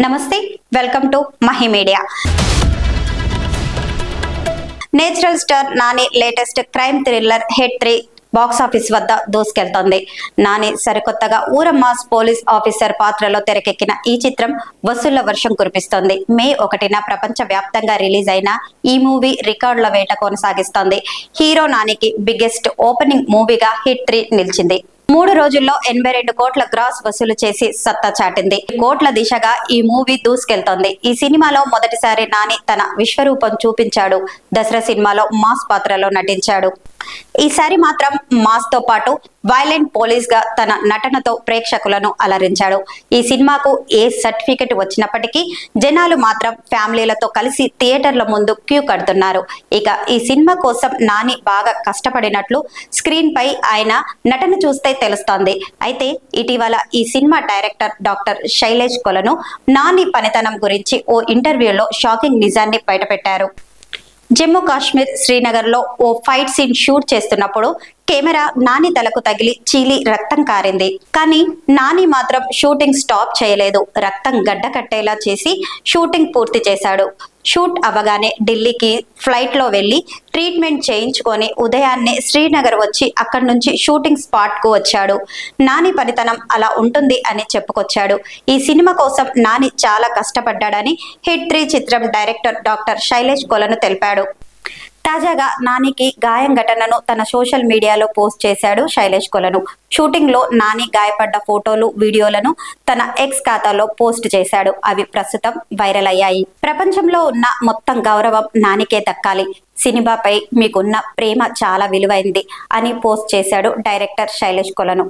నమస్తే, welcome to Mahi media. Natural star Nani latest crime thriller hit 3 box office వద్ద దూసుకెళ్తోంది. నాని సరికొత్తగా ఊరమాస్ police officer పాత్రలో తెరకెక్కిన ఈ చిత్రం వసూళ్ల వర్షం కురిపిస్తోంది. మే 1న ప్రపంచ వ్యాప్తంగా రిలీజ్ అయిన ఈ మూవీ రికార్డుల వేట కొనసాగిస్తోంది. హీరో నానికి బిగ్గెస్ట్ ఓపెనింగ్ మూవీగా హిట్ 3 నిలిచింది. 3 రోజుల్లో 82 కోట్ల గ్రాస్ వసూలు చేసి సత్తా చాటింది. కోట్ల దిశగా ఈ మూవీ దూసుకెళ్తోంది. ఈ సినిమాలో మొదటిసారి నాని తన విశ్వరూపం చూపించాడు. దసరా సినిమాలో మాస్ పాత్రలో నటించాడు. ఈసారి మాత్రం మాస్ తో పాటు వైలెంట్ పోలీస్ గా తన నటనతో ప్రేక్షకులను అలరించాడు. ఈ సినిమాకు ఏ సర్టిఫికెట్ వచ్చినప్పటికీ జనాలు మాత్రం ఫ్యామిలీలతో కలిసి థియేటర్ల ముందు క్యూ కడుతున్నారు. ఇక ఈ సినిమా కోసం నాని బాగా కష్టపడినట్లు స్క్రీన్ పై ఆయన నటన చూస్తే తెలుస్తోంది. అయితే ఇటీవల ఈ సినిమా డైరెక్టర్ డాక్టర్ శైలేష్ కొలను నాని పనితనం గురించి ఓ ఇంటర్వ్యూలో షాకింగ్ నిజాన్ని బయటపెట్టారు. జమ్మూ కాశ్మీర్ శ్రీనగర్ లో ఓ ఫైట్ సీన్ షూట్ చేస్తున్నప్పుడు కెమెరా నాని తలకు తగిలి చీలి రక్తం కారింది. కానీ నాని మాత్రం షూటింగ్ స్టాప్ చేయలేదు. రక్తం గడ్డ కట్టేలా చేసి షూటింగ్ పూర్తి చేశాడు. షూట్ అవగానే ఢిల్లీకి ఫ్లైట్ లో వెళ్లి ట్రీట్మెంట్ చేయించుకొని ఉదయాన్నే శ్రీనగర్ వచ్చి అక్కడి నుంచి షూటింగ్ స్పాట్ కు వచ్చాడు. నాని పనితనం అలా ఉంటుంది అని చెప్పుకొచ్చాడు. ఈ సినిమా కోసం నాని చాలా కష్టపడ్డాడని హిట్ 3 చిత్రం డైరెక్టర్ డాక్టర్ శైలేష్ కొలను తెలిపాడు. తాజాగా నానికి గాయం ఘటనను తన సోషల్ మీడియాలో పోస్ట్ చేశాడు శైలేష్ కొలను. షూటింగ్ లో నాని గాయపడ్డ ఫోటోలు, వీడియోలను తన ఎక్స్ ఖాతాలో పోస్ట్ చేశాడు. అవి ప్రస్తుతం వైరల్ అయ్యాయి. ప్రపంచంలో ఉన్న మొత్తం గౌరవం నానికే దక్కాలి. సినిమాపై మీకున్న ప్రేమ చాలా విలువైంది అని పోస్ట్ చేశాడు డైరెక్టర్ శైలేష్ కొలను.